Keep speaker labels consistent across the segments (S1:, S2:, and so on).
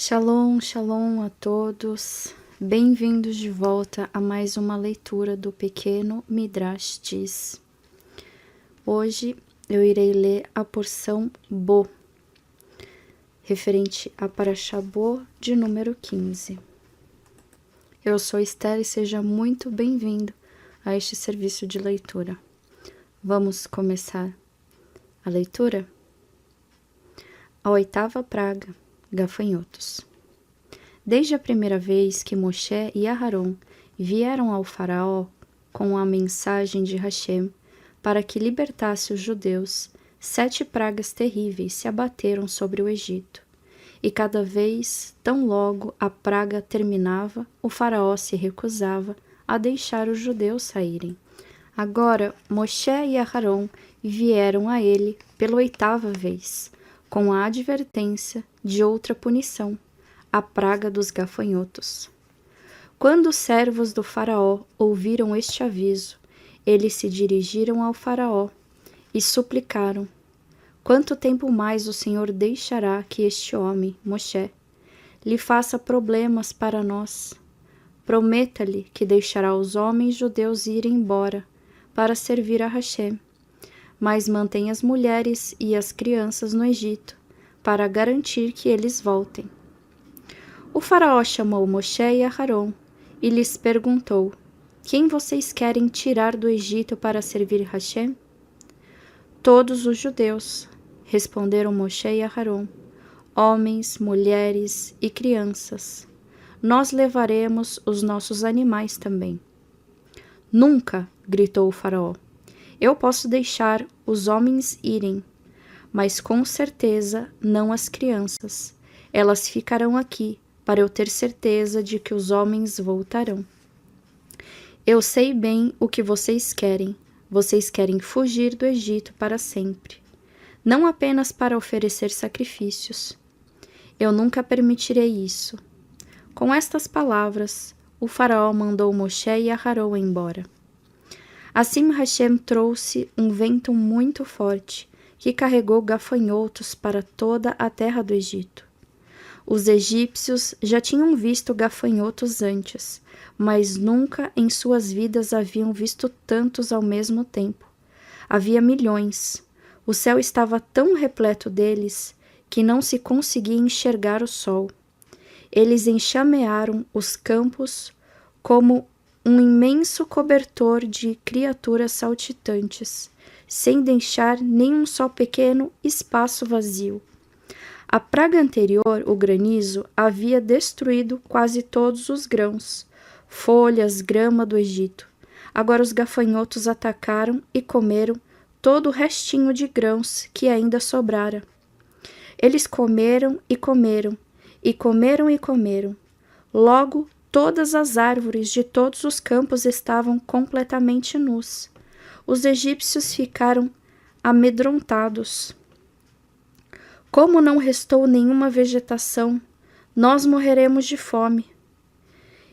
S1: Shalom, shalom a todos. Bem-vindos de volta a mais uma leitura do pequeno Midrash Diz. Hoje eu irei ler a porção Bo, referente a Parashá Bo de número 15. Eu sou Esther e seja muito bem-vindo a este serviço de leitura. Vamos começar a leitura? A oitava praga, gafanhotos. Desde a primeira vez que Moshe e Aharon vieram ao faraó com a mensagem de Hashem para que libertasse os judeus, 7 pragas terríveis se abateram sobre o Egito. E cada vez, tão logo a praga terminava, o faraó se recusava a deixar os judeus saírem. Agora, Moshe e Aharon vieram a ele pela 8ª vez, com a advertência de outra punição, a praga dos gafanhotos. Quando os servos do faraó ouviram este aviso, eles se dirigiram ao faraó e suplicaram: quanto tempo mais o Senhor deixará que este homem, Moshe, lhe faça problemas para nós? Prometa-lhe que deixará os homens judeus irem embora para servir a Hashem, mas mantém as mulheres e as crianças no Egito, para garantir que eles voltem. O faraó chamou Moshe e Aharon e lhes perguntou: quem vocês querem tirar do Egito para servir Hashem? Todos os judeus, responderam Moshe e Aharon, homens, mulheres e crianças. Nós levaremos os nossos animais também. Nunca, gritou o faraó. Eu posso deixar os homens irem, mas com certeza não as crianças. Elas ficarão aqui para eu ter certeza de que os homens voltarão. Eu sei bem o que vocês querem. Vocês querem fugir do Egito para sempre, não apenas para oferecer sacrifícios. Eu nunca permitirei isso. Com estas palavras, o faraó mandou Moshe e Aharon embora. Assim Hashem trouxe um vento muito forte, que carregou gafanhotos para toda a terra do Egito. Os egípcios já tinham visto gafanhotos antes, mas nunca em suas vidas haviam visto tantos ao mesmo tempo. Havia milhões. O céu estava tão repleto deles que não se conseguia enxergar o sol. Eles enxamearam os campos como um imenso cobertor de criaturas saltitantes, sem deixar nenhum só pequeno espaço vazio. A praga anterior, o granizo, havia destruído quase todos os grãos, folhas, grama do Egito. Agora os gafanhotos atacaram e comeram todo o restinho de grãos que ainda sobrara. Eles comeram e comeram, e comeram e comeram. Logo, todas as árvores de todos os campos estavam completamente nus. Os egípcios ficaram amedrontados. Como não restou nenhuma vegetação, nós morreremos de fome.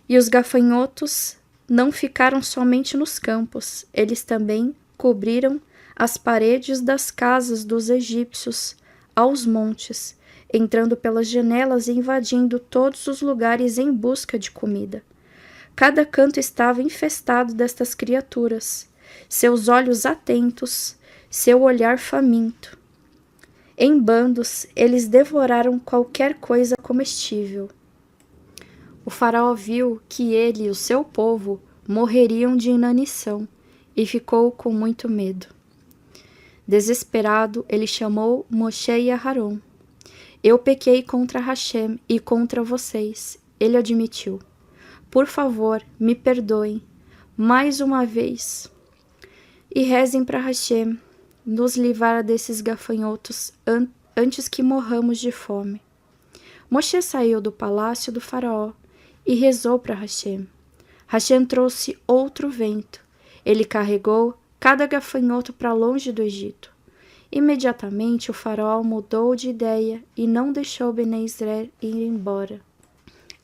S1: E os gafanhotos não ficaram somente nos campos, eles também cobriram as paredes das casas dos egípcios aos montes, entrando pelas janelas e invadindo todos os lugares em busca de comida. Cada canto estava infestado destas criaturas, seus olhos atentos, seu olhar faminto. Em bandos, eles devoraram qualquer coisa comestível. O faraó viu que ele e o seu povo morreriam de inanição e ficou com muito medo. Desesperado, ele chamou Moshe e Aharon. Eu pequei contra Hashem e contra vocês, ele admitiu. Por favor, me perdoem, mais uma vez, e rezem para Hashem nos livrar desses gafanhotos antes que morramos de fome. Moshe saiu do palácio do faraó e rezou para Hashem. Hashem trouxe outro vento. Ele carregou cada gafanhoto para longe do Egito. Imediatamente o faraó mudou de ideia e não deixou Bnei Israel ir embora.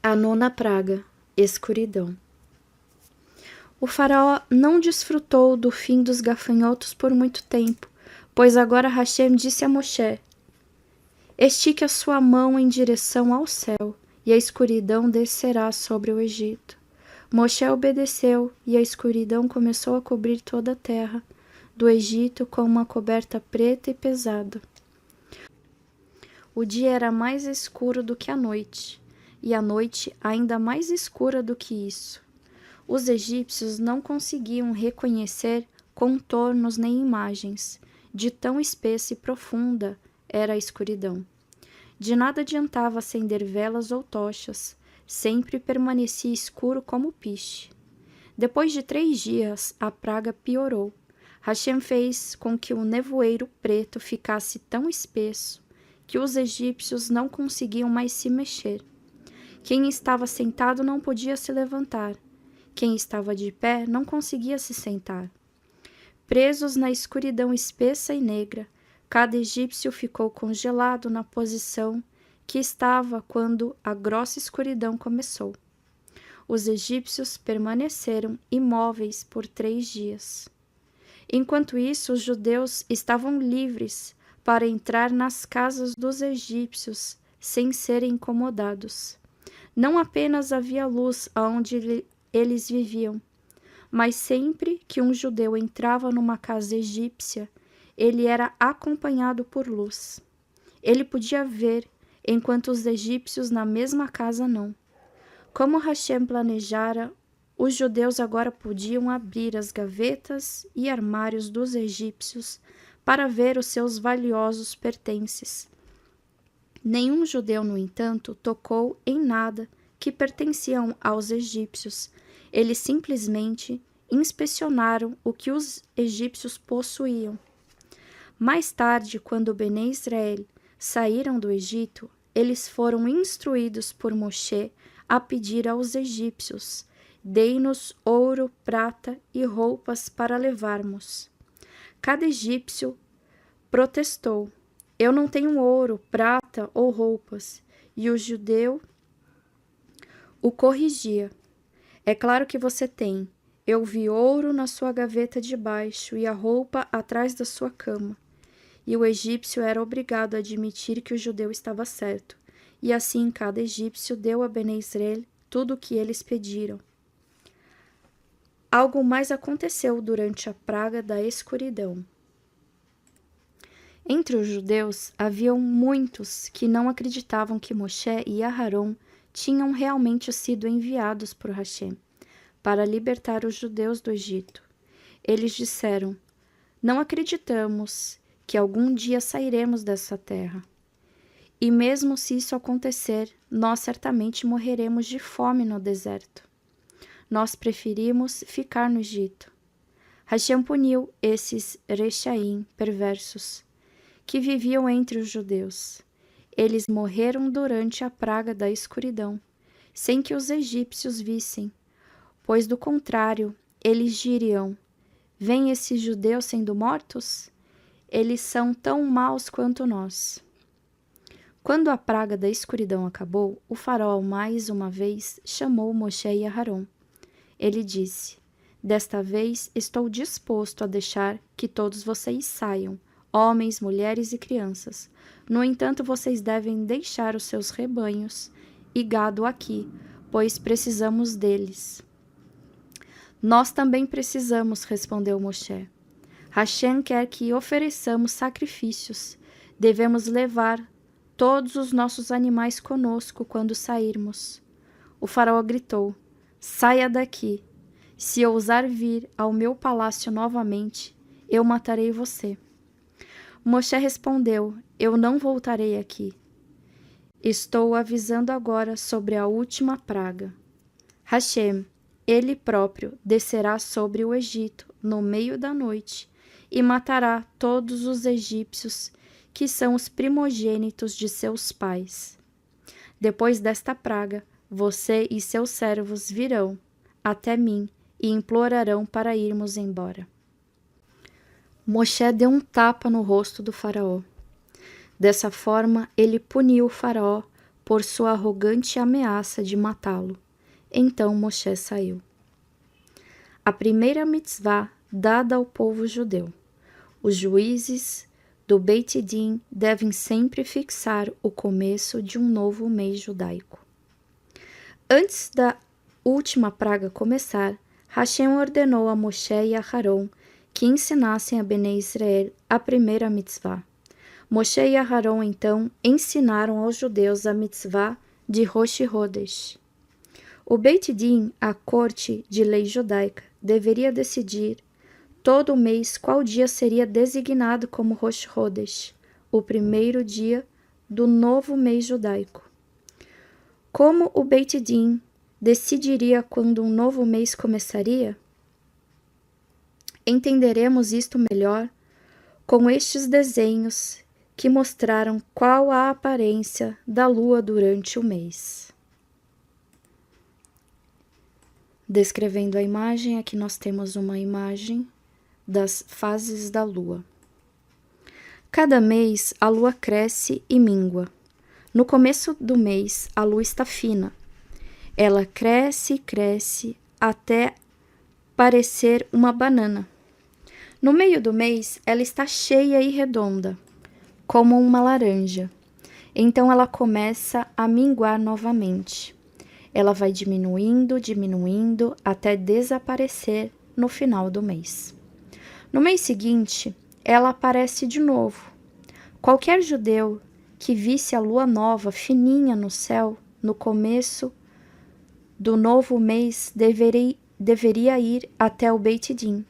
S1: A 9ª praga, escuridão. O faraó não desfrutou do fim dos gafanhotos por muito tempo, pois agora Hashem disse a Moshe: Estique a sua mão em direção ao céu, e a escuridão descerá sobre o Egito. Moshe obedeceu, e a escuridão começou a cobrir toda a terra do Egito com uma coberta preta e pesada. O dia era mais escuro do que a noite, e a noite ainda mais escura do que isso. Os egípcios não conseguiam reconhecer contornos nem imagens, de tão espessa e profunda era a escuridão. De nada adiantava acender velas ou tochas, sempre permanecia escuro como piche. Depois de 3 dias, a praga piorou. Hashem fez com que o nevoeiro preto ficasse tão espesso que os egípcios não conseguiam mais se mexer. Quem estava sentado não podia se levantar. Quem estava de pé não conseguia se sentar. Presos na escuridão espessa e negra, cada egípcio ficou congelado na posição que estava quando a grossa escuridão começou. Os egípcios permaneceram imóveis por 3 dias. Enquanto isso, os judeus estavam livres para entrar nas casas dos egípcios sem serem incomodados. Não apenas havia luz aonde eles viviam, mas sempre que um judeu entrava numa casa egípcia, ele era acompanhado por luz. Ele podia ver, enquanto os egípcios na mesma casa não. Como Hashem planejara, os judeus agora podiam abrir as gavetas e armários dos egípcios para ver os seus valiosos pertences. Nenhum judeu, no entanto, tocou em nada que pertenciam aos egípcios. Eles simplesmente inspecionaram o que os egípcios possuíam. Mais tarde, quando Bené Israel saíram do Egito, eles foram instruídos por Moshe a pedir aos egípcios: dei-nos ouro, prata e roupas para levarmos. Cada egípcio protestou: eu não tenho ouro, prata ou roupas. E o judeu o corrigia: é claro que você tem. Eu vi ouro na sua gaveta de baixo e a roupa atrás da sua cama. E o egípcio era obrigado a admitir que o judeu estava certo. E assim cada egípcio deu a Bené Israel tudo o que eles pediram. Algo mais aconteceu durante a praga da escuridão. Entre os judeus haviam muitos que não acreditavam que Moshe e Aharon tinham realmente sido enviados por Hashem para libertar os judeus do Egito. Eles disseram: não acreditamos que algum dia sairemos dessa terra. E mesmo se isso acontecer, nós certamente morreremos de fome no deserto. Nós preferimos ficar no Egito. Hashem puniu esses rechaim perversos que viviam entre os judeus. Eles morreram durante a praga da escuridão, sem que os egípcios vissem, pois do contrário, eles diriam: vêm esses judeus sendo mortos? Eles são tão maus quanto nós. Quando a praga da escuridão acabou, o faraó mais uma vez chamou Moshe e Aharon. Ele disse: desta vez estou disposto a deixar que todos vocês saiam, homens, mulheres e crianças. No entanto, vocês devem deixar os seus rebanhos e gado aqui, pois precisamos deles. Nós também precisamos, respondeu Moshe. Hashem quer que ofereçamos sacrifícios. Devemos levar todos os nossos animais conosco quando sairmos. O faraó gritou: saia daqui. Se ousar vir ao meu palácio novamente, eu matarei você. Moshe respondeu: eu não voltarei aqui. Estou avisando agora sobre a última praga. Hashem, ele próprio, descerá sobre o Egito no meio da noite e matará todos os egípcios que são os primogênitos de seus pais. Depois desta praga, você e seus servos virão até mim e implorarão para irmos embora. Moshe deu um tapa no rosto do faraó. Dessa forma, ele puniu o faraó por sua arrogante ameaça de matá-lo. Então Moshe saiu. A primeira mitzvá dada ao povo judeu. Os juízes do Beit Din devem sempre fixar o começo de um novo mês judaico. Antes da última praga começar, Hashem ordenou a Moshe e a Aharon que ensinassem a Bnei Israel a primeira mitzvah. Moshe e Aharon, então, ensinaram aos judeus a mitzvah de Rosh Hodesh. O Beit Din, a corte de lei judaica, deveria decidir todo mês qual dia seria designado como Rosh Hodesh, o primeiro dia do novo mês judaico. Como o Beit Din decidiria quando um novo mês começaria? Entenderemos isto melhor com estes desenhos que mostraram qual a aparência da lua durante o mês. Descrevendo a imagem, aqui nós temos uma imagem das fases da lua. Cada mês a lua cresce e mingua. No começo do mês, a lua está fina. Ela cresce e cresce até parecer uma banana. No meio do mês, ela está cheia e redonda, como uma laranja. Então ela começa a minguar novamente. Ela vai diminuindo, diminuindo, até desaparecer no final do mês. No mês seguinte, ela aparece de novo. Qualquer judeu que visse a lua nova fininha no céu no começo do novo mês deveria ir até o Beit Din.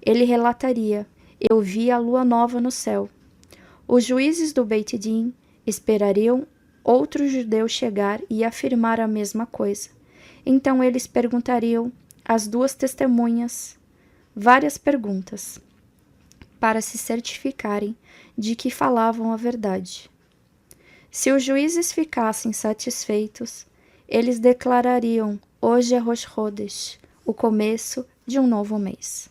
S1: Ele relataria: eu vi a lua nova no céu. Os juízes do Beit Din esperariam outro judeu chegar e afirmar a mesma coisa. Então eles perguntariam às duas testemunhas várias perguntas, para se certificarem de que falavam a verdade. Se os juízes ficassem satisfeitos, eles declarariam: hoje é Rosh Hodesh, o começo de um novo mês.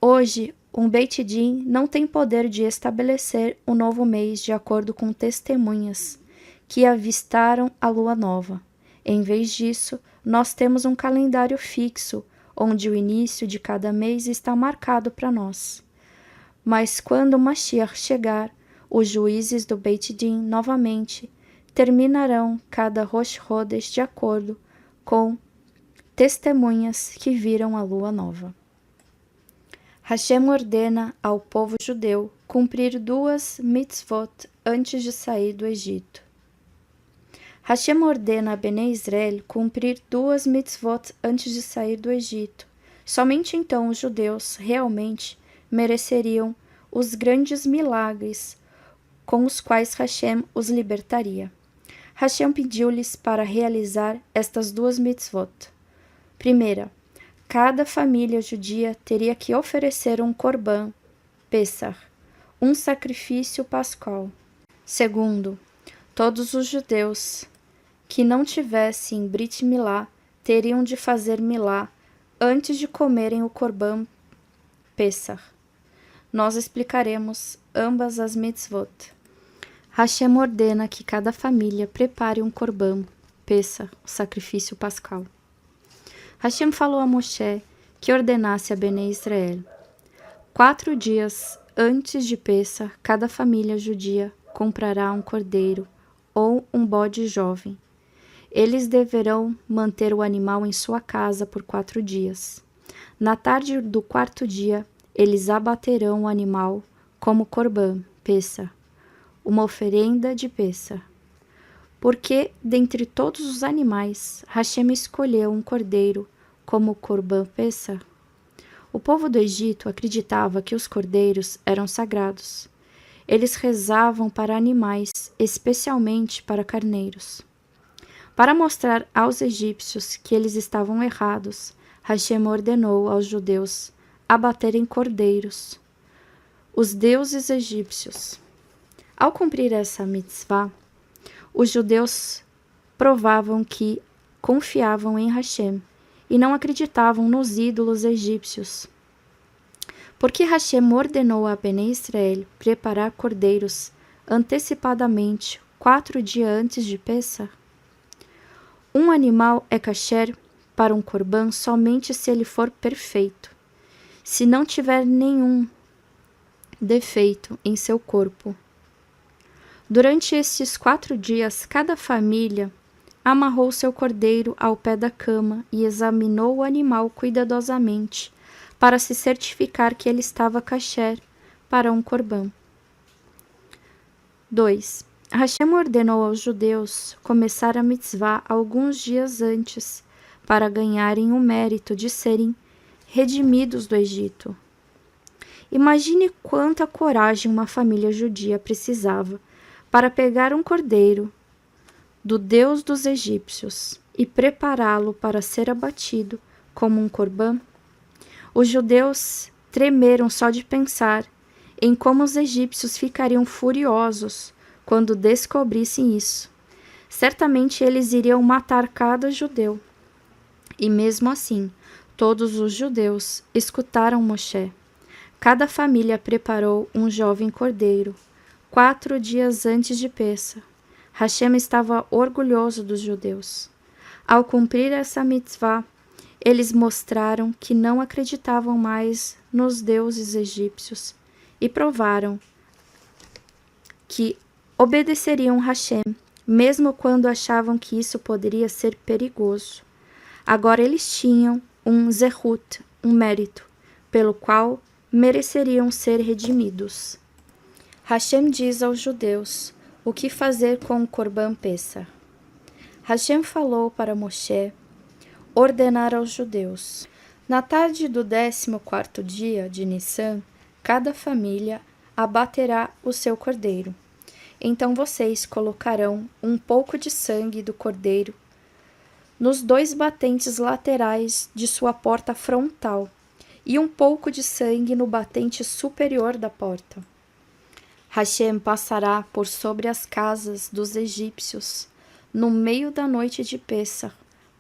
S1: Hoje, um Beit Din não tem poder de estabelecer um novo mês de acordo com testemunhas que avistaram a lua nova. Em vez disso, nós temos um calendário fixo, onde o início de cada mês está marcado para nós. Mas quando o Mashiach chegar, os juízes do Beit Din novamente terminarão cada Rosh Hodesh de acordo com testemunhas que viram a lua nova. Hashem ordena ao povo judeu cumprir 2 mitzvot antes de sair do Egito. Hashem ordena a Bnei Israel cumprir 2 mitzvot antes de sair do Egito. Somente então os judeus realmente mereceriam os grandes milagres com os quais Hashem os libertaria. Hashem pediu-lhes para realizar estas 2 mitzvot. Primeira, cada família judia teria que oferecer um korban, Pesach, um sacrifício pascal. Segundo, todos os judeus que não tivessem Brit Milá teriam de fazer Milá antes de comerem o korban Pesach. Nós explicaremos ambas as mitzvot. Hashem ordena que cada família prepare um korban, Pesach, o sacrifício pascal. Hashem falou a Moshe que ordenasse a Bnei Israel: 4 dias antes de Pesach, cada família judia comprará um cordeiro ou um bode jovem. Eles deverão manter o animal em sua casa por 4 dias. Na tarde do 4º dia, eles abaterão o animal como korban, Pesach, uma oferenda de Pesach. Porque, dentre todos os animais, Hashem escolheu um cordeiro como korban Pesach. O povo do Egito acreditava que os cordeiros eram sagrados. Eles rezavam para animais, especialmente para carneiros. Para mostrar aos egípcios que eles estavam errados, Hashem ordenou aos judeus abaterem cordeiros, os deuses egípcios. Ao cumprir essa mitzvah, os judeus provavam que confiavam em Hashem e não acreditavam nos ídolos egípcios. Porque Hashem ordenou a Bnei Israel preparar cordeiros antecipadamente 4 dias antes de Pesach. Um animal é kasher para um korban somente se ele for perfeito. Se não tiver nenhum defeito em seu corpo. Durante estes 4 dias, cada família amarrou seu cordeiro ao pé da cama e examinou o animal cuidadosamente, para se certificar que ele estava kasher para um corbã. 2. Hashem ordenou aos judeus começar a mitzvah alguns dias antes, para ganharem o mérito de serem redimidos do Egito. Imagine quanta coragem uma família judia precisava para pegar um cordeiro do Deus dos egípcios e prepará-lo para ser abatido como um corbã. Os judeus tremeram só de pensar em como os egípcios ficariam furiosos quando descobrissem isso. Certamente eles iriam matar cada judeu. E mesmo assim, todos os judeus escutaram Moshe. Cada família preparou um jovem cordeiro, 4 dias antes de Pêssah. Hashem estava orgulhoso dos judeus. Ao cumprir essa mitzvah, eles mostraram que não acreditavam mais nos deuses egípcios e provaram que obedeceriam Hashem, mesmo quando achavam que isso poderia ser perigoso. Agora eles tinham um zehut, um mérito, pelo qual mereceriam ser redimidos. Hashem diz aos judeus o que fazer com o Corban Pessah. Hashem falou para Moshe ordenar aos judeus. Na tarde do 14º dia de Nissan, cada família abaterá o seu cordeiro. Então vocês colocarão um pouco de sangue do cordeiro nos 2 batentes laterais de sua porta frontal e um pouco de sangue no batente superior da porta. Hashem passará por sobre as casas dos egípcios no meio da noite de Pêssah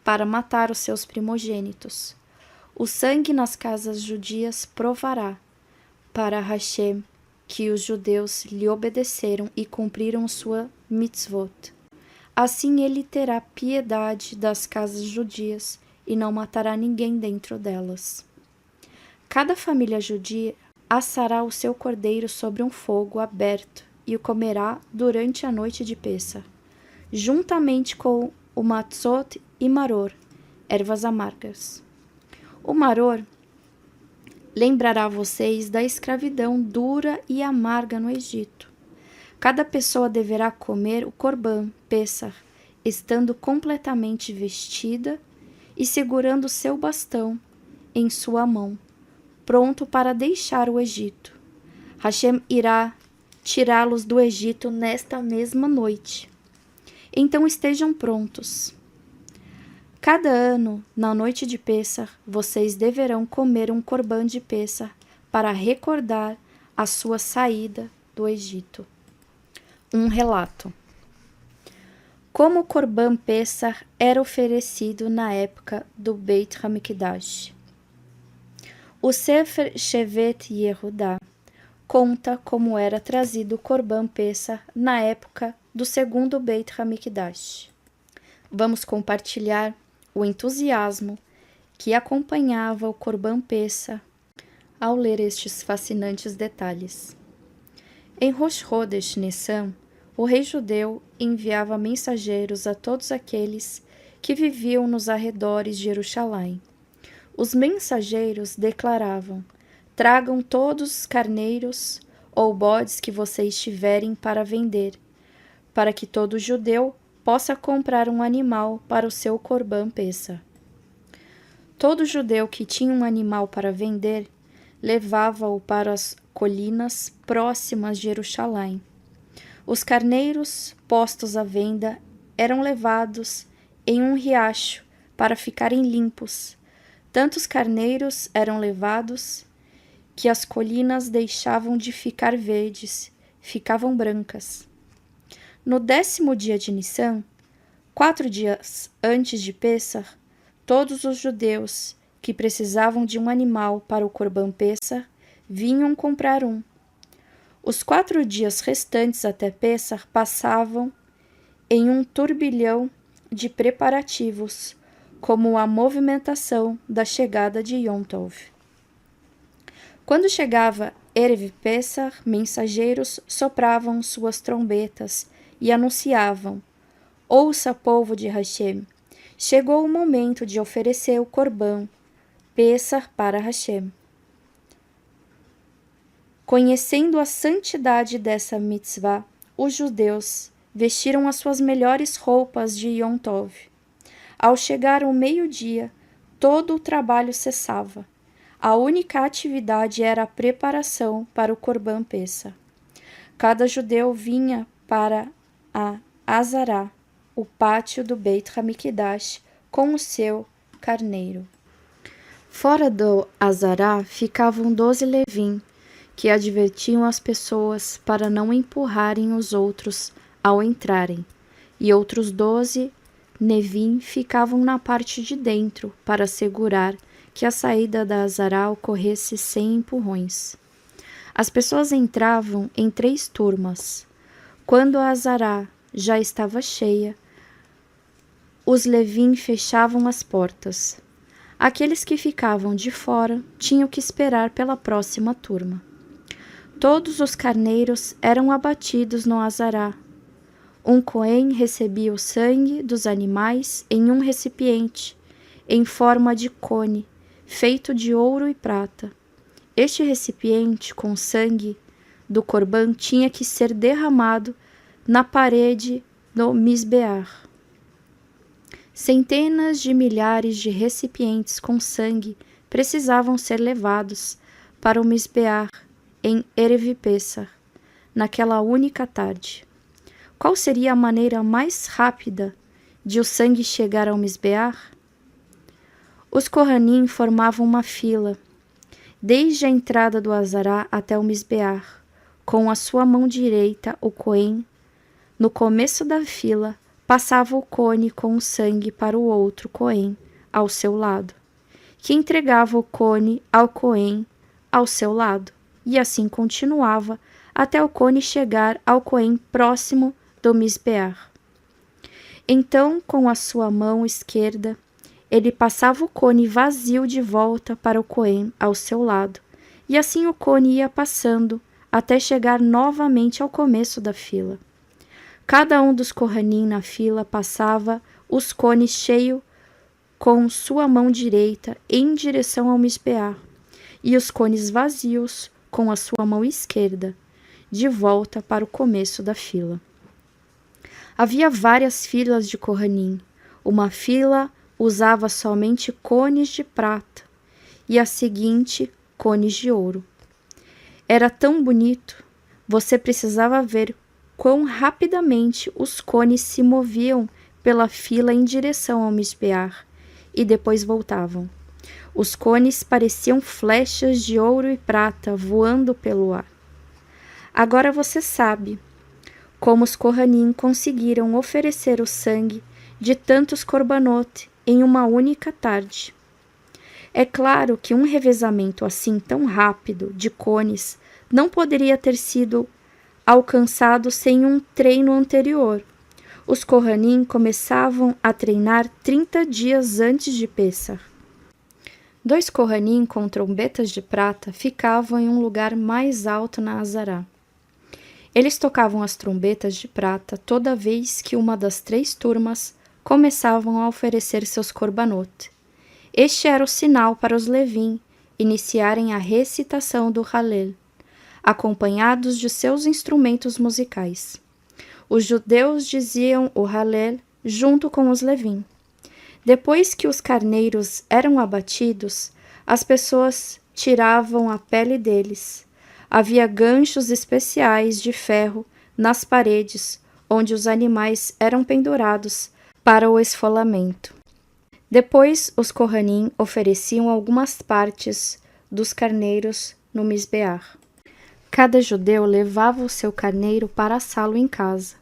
S1: para matar os seus primogênitos. O sangue nas casas judias provará para Hashem que os judeus lhe obedeceram e cumpriram sua mitzvot. Assim ele terá piedade das casas judias e não matará ninguém dentro delas. Cada família judia assará o seu cordeiro sobre um fogo aberto e o comerá durante a noite de Pêssah, juntamente com o matzot e maror, ervas amargas. O maror lembrará vocês da escravidão dura e amarga no Egito. Cada pessoa deverá comer o Corban Pessah, estando completamente vestida e segurando seu bastão em sua mão, pronto para deixar o Egito. Hashem irá tirá-los do Egito nesta mesma noite. Então estejam prontos. Cada ano, na noite de Pêssah, vocês deverão comer um corban de Pêssah para recordar a sua saída do Egito. Um relato. Como o corban Pêssah era oferecido na época do Beit HaMikdash. O Sefer Shevet Yehudá conta como era trazido o corban Pêssah na época do segundo Beit HaMikdash. Vamos compartilhar o entusiasmo que acompanhava o Corban Pêssah ao ler estes fascinantes detalhes. Em Rosh Chodesh Nissan, o rei judeu enviava mensageiros a todos aqueles que viviam nos arredores de Jerusalém. Os mensageiros declaravam: tragam todos os carneiros ou bodes que vocês tiverem para vender, para que todo judeu possa comprar um animal para o seu Corban Pêssah. Todo judeu que tinha um animal para vender levava-o para as colinas próximas de Jerusalém. Os carneiros postos à venda eram levados em um riacho para ficarem limpos. Tantos carneiros eram levados que as colinas deixavam de ficar verdes, ficavam brancas. No 10º dia de Nissan, 4 dias antes de Pêssah, todos os judeus que precisavam de um animal para o Corban Pêssah vinham comprar um. Os 4 dias restantes até Pêssah passavam em um turbilhão de preparativos, como a movimentação da chegada de Yom Tov. Quando chegava Erev Pessah, mensageiros sopravam suas trombetas e anunciavam: Ouça, povo de Hashem, chegou o momento de oferecer o Corban Pessah para Hashem. Conhecendo a santidade dessa mitzvah, os judeus vestiram as suas melhores roupas de Yom Tov. Ao chegar o meio-dia, todo o trabalho cessava. A única atividade era a preparação para o Corban Pessah. Cada judeu vinha para a Azará, o pátio do Beit HaMikdash, com o seu carneiro. Fora do Azará ficavam 12 levim, que advertiam as pessoas para não empurrarem os outros ao entrarem, e outros 12 nevim ficavam na parte de dentro para assegurar que a saída da Azará ocorresse sem empurrões. As pessoas entravam em 3 turmas. Quando a Azará já estava cheia, os levim fechavam as portas. Aqueles que ficavam de fora tinham que esperar pela próxima turma. Todos os carneiros eram abatidos no Azará. Um cohen recebia o sangue dos animais em um recipiente, em forma de cone, feito de ouro e prata. Este recipiente com sangue do Corban tinha que ser derramado na parede do Misbear. Centenas de milhares de recipientes com sangue precisavam ser levados para o Misbear em Erev Pessah, naquela única tarde. Qual seria a maneira mais rápida de o sangue chegar ao Misbear? Os Kohanim formavam uma fila, desde a entrada do Azará até o Misbear, com a sua mão direita o Cohen. No começo da fila, passava o cone com o sangue para o outro Cohen, ao seu lado, que entregava o cone ao Cohen ao seu lado, e assim continuava até o cone chegar ao Cohen próximo do Misbear. Então, com a sua mão esquerda, ele passava o cone vazio de volta para o Cohen ao seu lado, e assim o cone ia passando até chegar novamente ao começo da fila. Cada um dos Kohanim na fila passava os cones cheios com sua mão direita em direção ao Misbear, e os cones vazios com a sua mão esquerda, de volta para o começo da fila. Havia várias filas de Kohanim. Uma fila usava somente cones de prata e a seguinte cones de ouro. Era tão bonito, você precisava ver quão rapidamente os cones se moviam pela fila em direção ao Misbear e depois voltavam. Os cones pareciam flechas de ouro e prata voando pelo ar. Agora você sabe como os Kohanim conseguiram oferecer o sangue de tantos korbanot em uma única tarde. É claro que um revezamento assim tão rápido de cones não poderia ter sido alcançado sem um treino anterior. Os Kohanim começavam a treinar 30 dias antes de Pessah. 2 Kohanim com trombetas de prata ficavam em um lugar mais alto na Azará. Eles tocavam as trombetas de prata toda vez que uma das 3 turmas começavam a oferecer seus korbanot. Este era o sinal para os levim iniciarem a recitação do Halel, acompanhados de seus instrumentos musicais. Os judeus diziam o Halel junto com os levim. Depois que os carneiros eram abatidos, as pessoas tiravam a pele deles. Havia ganchos especiais de ferro nas paredes onde os animais eram pendurados para o esfolamento. Depois, os Kohanim ofereciam algumas partes dos carneiros no Misbear. Cada judeu levava o seu carneiro para assá-lo em casa.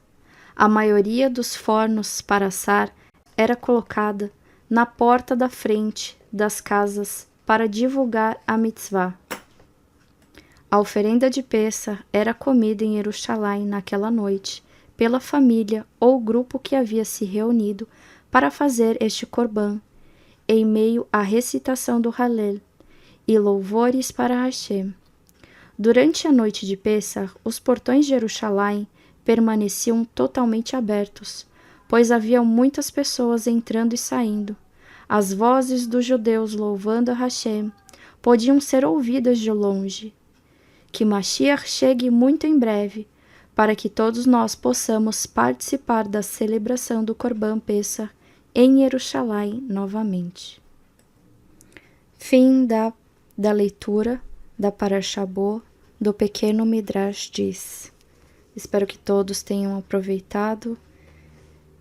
S1: A maioria dos fornos para assar era colocada na porta da frente das casas para divulgar a mitzvah. A oferenda de Pessah era comida em Jerusalém naquela noite pela família ou grupo que havia se reunido para fazer este corban, em meio à recitação do Halel e louvores para Hashem. Durante a noite de Pêssar, os portões de Jerusalém permaneciam totalmente abertos, pois havia muitas pessoas entrando e saindo. As vozes dos judeus louvando a Hashem podiam ser ouvidas de longe. Que Mashiach chegue muito em breve, para que todos nós possamos participar da celebração do Corban Pêssar em Jerusalém novamente. Fim da leitura da Parashá Bo, do Pequeno Midrash diz. Espero que todos tenham aproveitado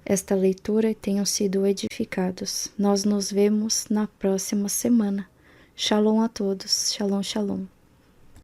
S1: esta leitura e tenham sido edificados. Nós nos vemos na próxima semana. Shalom a todos. Shalom, shalom.